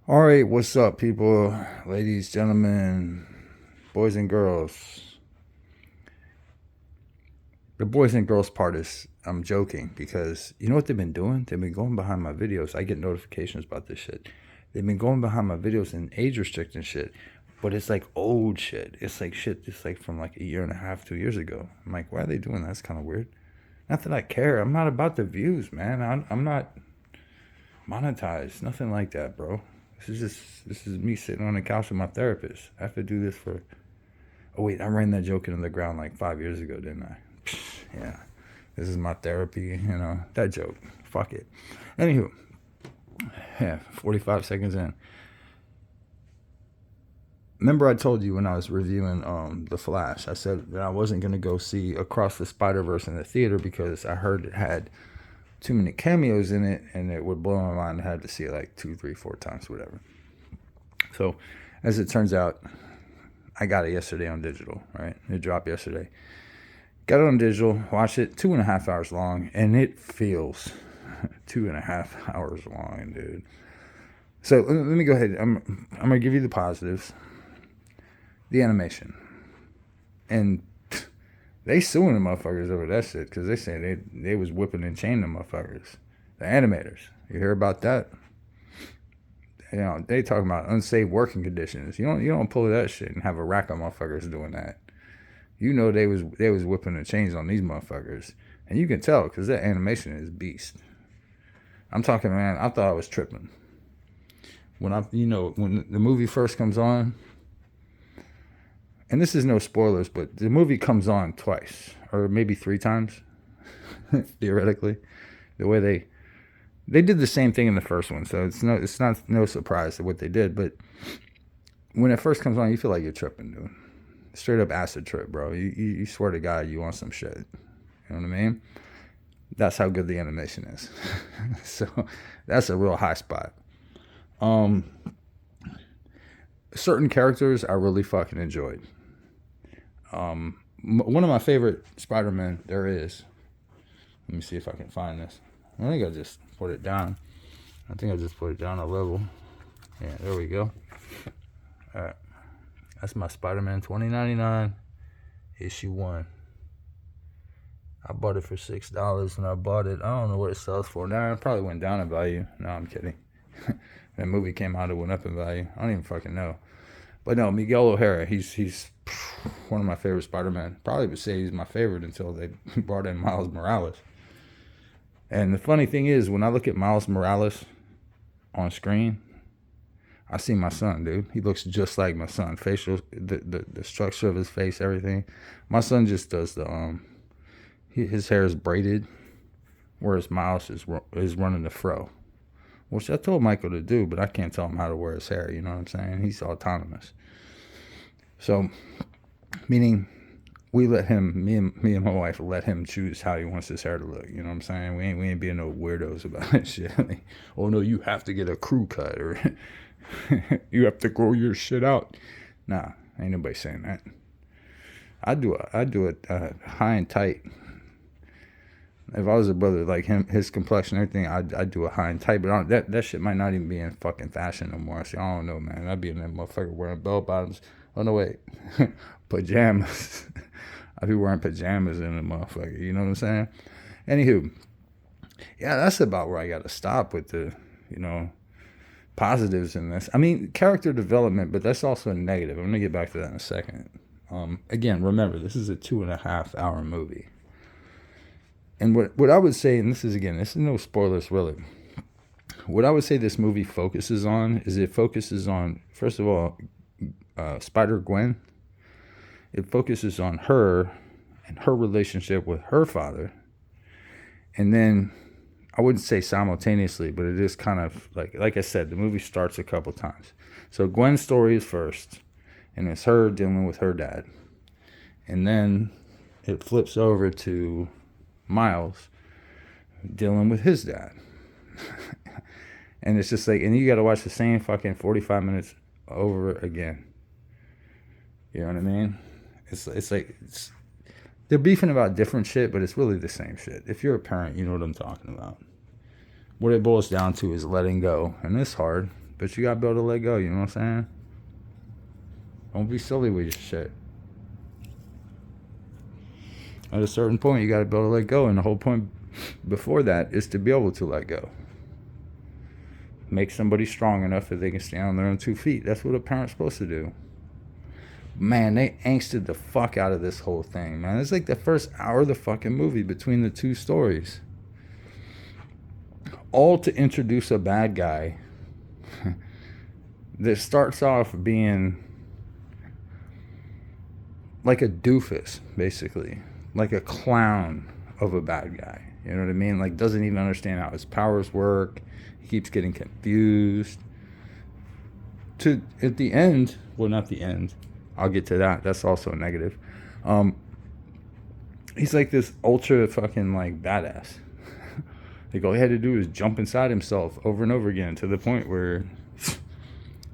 All right, what's up, people, ladies, gentlemen, boys and girls? The boys and girls part is, I'm joking because you know what they've been doing? They've been going behind my videos. I get notifications about this shit. They've been going behind my videos and age restricting shit, but it's like old shit. It's like shit, it's like from like a year and a half, 2 years ago. I'm like, why are they doing that? That's kind of weird. Not that I care. I'm not about the views, man. I'm not monetized. Nothing like that, bro. This is me sitting on the couch with my therapist. I have to do this for. Oh wait, I ran that joke into the ground like 5 years ago, didn't I? Yeah, this is my therapy. That joke. Fuck it. Anywho, yeah, 45 seconds in. Remember I told you when I was reviewing The Flash, I said that I wasn't gonna go see Across the Spiderverse in the theater because I heard it had too many cameos in it, and it would blow my mind. I had to see it like 2, 3, 4 times, whatever. So, as it turns out, I got it yesterday on digital. Right, it dropped yesterday. Got it on digital. Watched it 2.5 hours long, and it feels 2.5 hours long, dude. So let me go ahead. I'm gonna give you the positives. The animation, and they suing the motherfuckers over that shit because they say they was whipping and chaining the motherfuckers. The animators. You hear about that? They talking about unsafe working conditions. You don't pull that shit and have a rack of motherfuckers doing that. They was whipping the chains on these motherfuckers, and you can tell because that animation is beast. I'm talking, man. I thought I was tripping when when the movie first comes on. And this is no spoilers, but the movie comes on twice or maybe 3 times, theoretically. The way they did the same thing in the first one, so it's not no surprise to what they did. But when it first comes on, you feel like you're tripping, dude. Straight up acid trip, bro. You swear to God you want some shit. You know what I mean? That's how good the animation is. So that's a real high spot. Certain characters I really fucking enjoyed. One of my favorite Spider-Man there is. Let me see if I can find this. I think I just put it down. I think I just put it down a level. Yeah, there we go. All right. That's my Spider-Man 2099 issue 1. I bought it for $6 and I bought it. I don't know what it sells for now. It probably went down in value. No, I'm kidding. That movie came out, it went up in value. I don't even fucking know. But no, Miguel O'Hara, he's one of my favorite Spider-Man. Probably would say he's my favorite until they brought in Miles Morales. And the funny thing is, when I look at Miles Morales on screen, I see my son, dude. He looks just like my son. Facial, the structure of his face, everything. My son just does his hair is braided, whereas Miles is running the fro. Which I told Michael to do, but I can't tell him how to wear his hair. You know what I'm saying? He's autonomous. So, meaning we let him, me and my wife let him choose how he wants his hair to look. You know what I'm saying? We ain't being no weirdos about that shit. Like, oh no, you have to get a crew cut or you have to grow your shit out. Nah, ain't nobody saying that. I do it high and tight. If I was a brother like him, his complexion, everything, I'd do a high and tight. But that shit might not even be in fucking fashion no more. I don't know, man. I'd be in that motherfucker wearing bell bottoms. Oh, no, wait. Pajamas. I'd be wearing pajamas in the motherfucker. You know what I'm saying? Anywho, yeah, that's about where I got to stop with the, positives in this. I mean, character development, but that's also a negative. I'm going to get back to that in a second. Again, remember, this is a 2.5 hour movie. And what I would say, and this is no spoilers really, what I would say this movie focuses on is it focuses on, first of all, Spider-Gwen. It focuses on her and her relationship with her father. And then, I wouldn't say simultaneously, but it is kind of, like I said, the movie starts a couple times. So Gwen's story is first, and it's her dealing with her dad. And then it flips over to Miles dealing with his dad. And it's just like, and you got to watch the same fucking 45 minutes over again. You know what I mean? It's like they're beefing about different shit, but it's really the same shit. If you're a parent, you know what I'm talking about. What it boils down to is letting go, and it's hard. But you gotta be able to let go, you know what I'm saying? Don't be silly with your shit. At a certain point, you gotta be able to let go, and the whole point before that is to be able to let go. Make somebody strong enough that they can stand on their own 2 feet. That's what a parent's supposed to do. Man, they angsted the fuck out of this whole thing, man. It's like the first hour of the fucking movie between the 2 stories. All to introduce a bad guy that starts off being like a doofus, basically. Like a clown of a bad guy. You know what I mean? Like, doesn't even understand how his powers work. He keeps getting confused. At the end, well, not the end. I'll get to that. That's also a negative. He's like this ultra fucking like badass. Like, all he had to do is jump inside himself over and over again to the point where,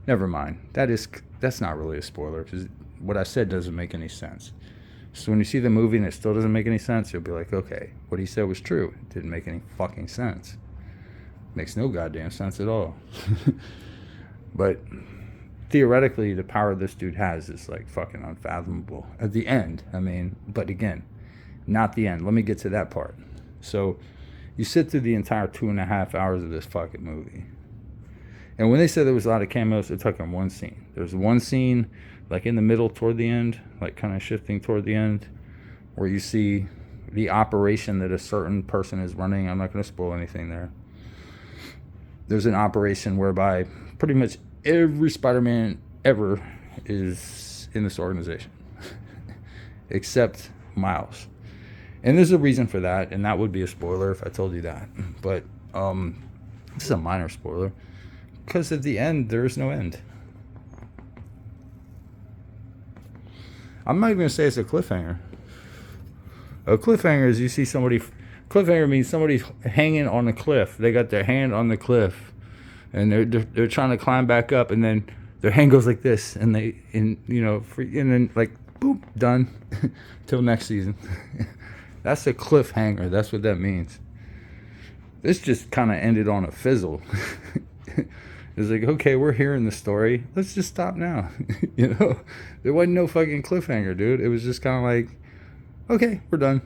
never mind. That's not really a spoiler, because what I said doesn't make any sense. So when you see the movie and it still doesn't make any sense, you'll be like, okay, what he said was true. It didn't make any fucking sense. Makes no goddamn sense at all. But theoretically, the power this dude has is like fucking unfathomable. At the end, I mean, but again, not the end. Let me get to that part. So you sit through the entire 2.5 hours of this fucking movie. And when they said there was a lot of cameos, it took on one scene. There was one scene, like in the middle toward the end, like kind of shifting toward the end, where you see the operation that a certain person is running. I'm not going to spoil anything there. There's an operation whereby pretty much every Spider-Man ever is in this organization, except Miles. And there's a reason for that, and that would be a spoiler if I told you that. But this is a minor spoiler, because at the end, there is no end. I'm not even going to say it's a cliffhanger. A cliffhanger is you see somebody... Cliffhanger means somebody's hanging on a cliff. They got their hand on the cliff, and they're trying to climb back up, and then their hand goes like this, and and then like boop, done till next season. That's a cliffhanger. That's what that means. This just kind of ended on a fizzle. It's like, okay, we're hearing the story. Let's just stop now. There wasn't no fucking cliffhanger, dude. It was just kind of like, okay, we're done.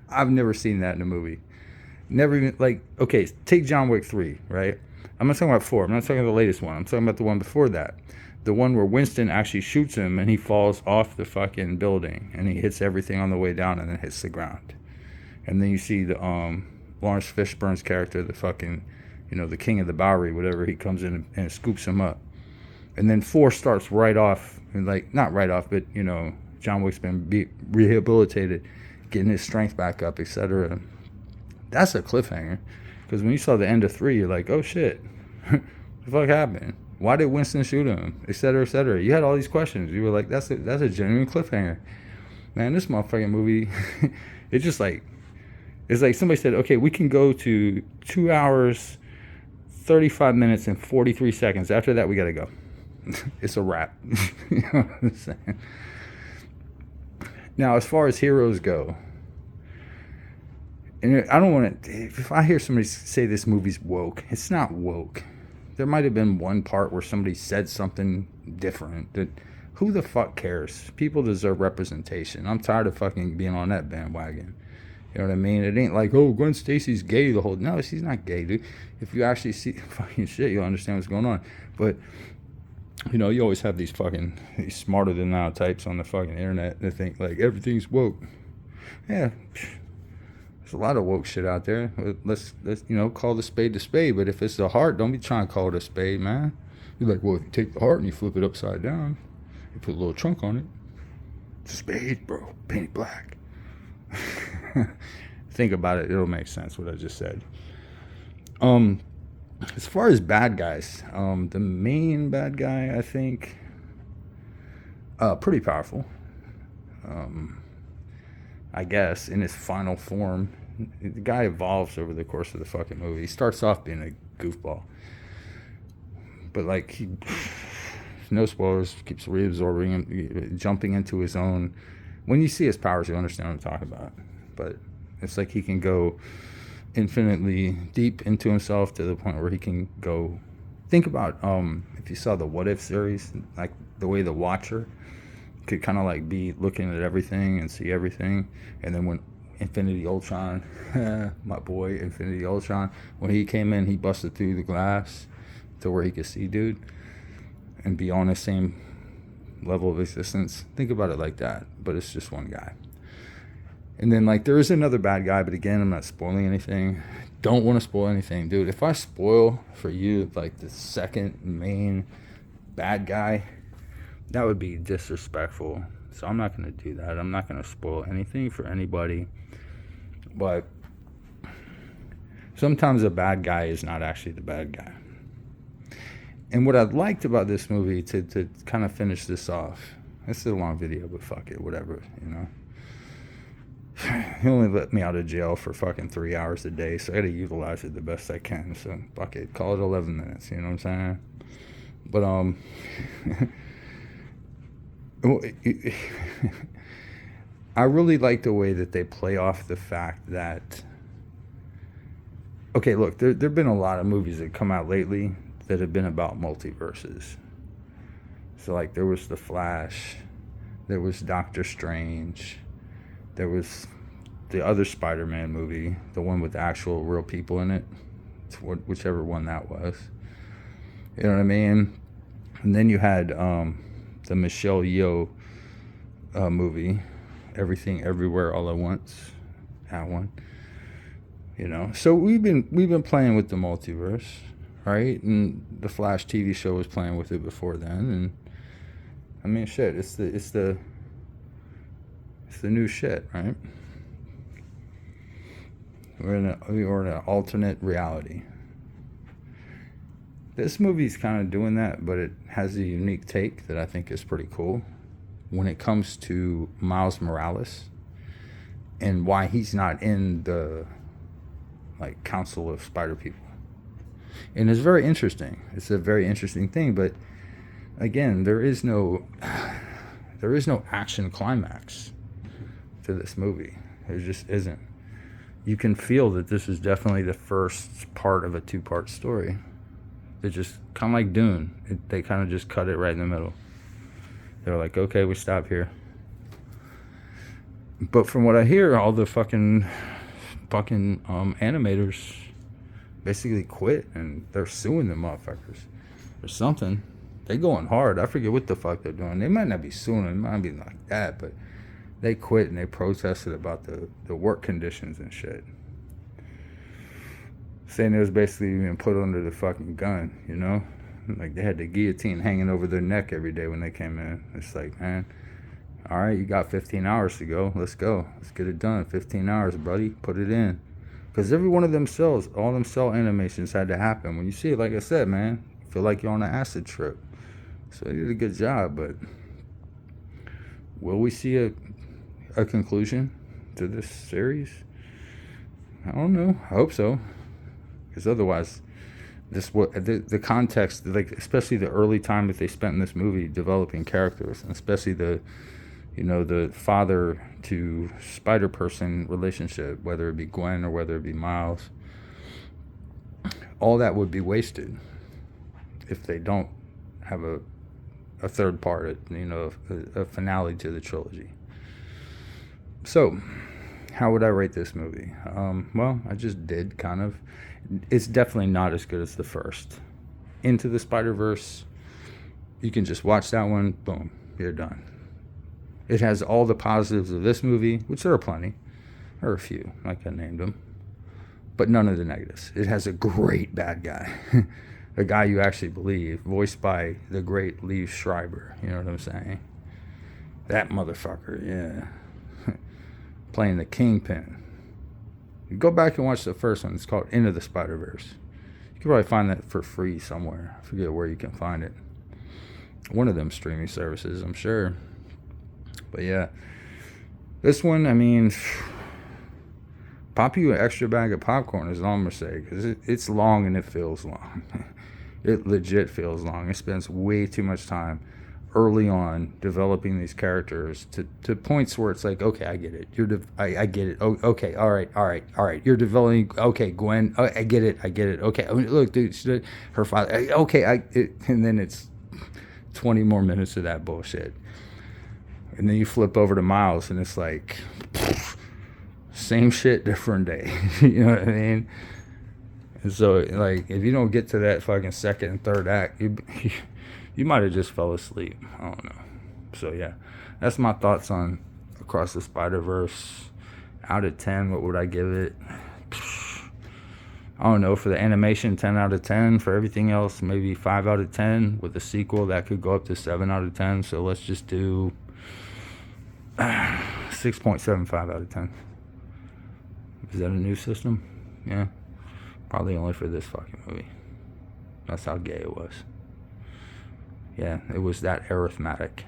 I've never seen that in a movie. Never even, like, okay, take John Wick 3, right? I'm not talking about 4. I'm not talking about the latest one. I'm talking about the one before that. The one where Winston actually shoots him and he falls off the fucking building and he hits everything on the way down and then hits the ground. And then you see the Lawrence Fishburne's character, the fucking, the king of the Bowery, whatever, he comes in and scoops him up. And then 4 starts right off, like, not right off, but, John Wick's been rehabilitated, getting his strength back up, etc. That's a cliffhanger. Because when you saw the end of 3, you're like, oh shit, what the fuck happened? Why did Winston shoot him? Etc. etc. You had all these questions. You were like, that's a genuine cliffhanger. Man, this motherfucking movie, it's just like, it's like somebody said, okay, we can go to 2 hours, 35 minutes, and 43 seconds. After that, we gotta go. It's a wrap. You know what I'm saying? Now, as far as heroes go, and I don't want to, if I hear somebody say this movie's woke, it's not woke. There might have been one part where somebody said something different. That, who the fuck cares? People deserve representation. I'm tired of fucking being on that bandwagon. You know what I mean? It ain't like, oh, Gwen Stacy's gay the whole... No, she's not gay, dude. If you actually see fucking shit, you'll understand what's going on. But, you always have these smarter than thou types on the fucking internet that think, like, everything's woke. Yeah, there's a lot of woke shit out there. Let's call the spade, but if it's the heart, don't be trying to call it a spade, man. You're like, well, if you take the heart and you flip it upside down, you put a little trunk on it, it's a spade, bro. Paint it black. Think about it, it'll make sense what I just said. As far as bad guys, the main bad guy, I think, pretty powerful. I guess, in his final form. The guy evolves over the course of the fucking movie. He starts off being a goofball. But, like, he, no spoilers, keeps reabsorbing him, jumping into his own. When you see his powers, you'll understand what I'm talking about. But it's like he can go infinitely deep into himself to the point where he can go Think about if you saw the What If series, like the way the Watcher could kind of like be looking at everything and see everything, and then when Infinity Ultron, my boy Infinity Ultron, when he came in, he busted through the glass to where he could see dude and be on the same level of existence. Think about it like that, but it's just one guy. And then like there is another bad guy, but again, I'm not spoiling anything. Don't want to spoil anything, dude. If I spoil for you like the second main bad guy, that would be disrespectful. So I'm not going to do that. I'm not going to spoil anything for anybody. But sometimes a bad guy is not actually the bad guy. And what I liked about this movie, to kind of finish this off, it's a long video, but fuck it, whatever, you know. He only let me out of jail for fucking 3 hours a day, so I gotta utilize it the best I can. So fuck it, call it 11 minutes, you know what I'm saying? But I really like the way that they play off the fact that, okay, look, there've been a lot of movies that come out lately that have been about multiverses. So like there was The Flash, there was Doctor Strange, there was the other Spider-Man movie, the one with actual real people in it, whichever one that was. You know what I mean? And then you had the Michelle Yeoh movie, Everything Everywhere All at Once. That one. You know, so we've been playing with the multiverse, right? And the Flash TV show was playing with it before then, and I mean, shit, it's the new shit, right? We're in an alternate reality. This movie's kind of doing that, but it has a unique take that I think is pretty cool when it comes to Miles Morales and why he's not in the like Council of Spider People. And it's very interesting. It's a very interesting thing, but again, there is no action climax to this movie. There just isn't. You can feel that this is definitely the first part of a two-part story. They just kind of like Dune. They kind of just cut it right in the middle. They're like, okay, we stop here. But from what I hear, all the fucking animators basically quit, and they're suing the motherfuckers or something. They going hard. I forget what the fuck they're doing. They might not be suing them. It might be like that, but they quit and they protested about the work conditions and shit. Saying it was basically being put under the fucking gun, you know? Like they had the guillotine hanging over their neck every day when they came in. It's like, man, all right, you got 15 hours to go. Let's go. Let's get it done. 15 hours, buddy. Put it in. Because every one of them cells, all them cell animations had to happen. When you see it, like I said, man, you feel like you're on an acid trip. So they did a good job, but will we see a conclusion to this series? I don't know. I hope so. Because otherwise, the context, like especially the early time that they spent in this movie developing characters, and especially the father to Spider Person relationship, whether it be Gwen or whether it be Miles, all that would be wasted if they don't have a third part, a finale to the trilogy. So, how would I rate this movie? Well, I just did kind of. It's definitely not as good as the first. Into the Spiderverse, you can just watch that one, boom, you're done. It has all the positives of this movie, which there are plenty, or a few, like I named them, but none of the negatives. It has a great bad guy, a guy you actually believe, voiced by the great Liev Schreiber, you know what I'm saying? That motherfucker, yeah. Playing the Kingpin. You go back and watch the first one. It's called Into the Spiderverse. You can probably find that for free somewhere. I forget where you can find it. One of them streaming services, I'm sure. But yeah, this one, I mean, pop you an extra bag of popcorn is all I'm going to say. Because it's long and it feels long. It legit feels long. It spends way too much time early on developing these characters to points where it's like, okay, I get it. I get it. Oh, okay, all right. You're developing. Okay, Gwen, I get it. Okay, I mean, look, dude, her father. Okay, and then it's 20 more minutes of that bullshit, and then you flip over to Miles, and it's like, same shit, different day. You know what I mean? And so, like, if you don't get to that fucking second and third act, you might have just fell asleep. I don't know. So, yeah, that's my thoughts on Across the Spider-Verse. Out of 10, what would I give it? I don't know. For the animation, 10 out of 10. For everything else, maybe 5 out of 10. With a sequel, that could go up to 7 out of 10. So, let's just do 6.75 out of 10. Is that a new system? Yeah. Probably only for this fucking movie. That's how gay it was. Yeah, it was that arithmetic.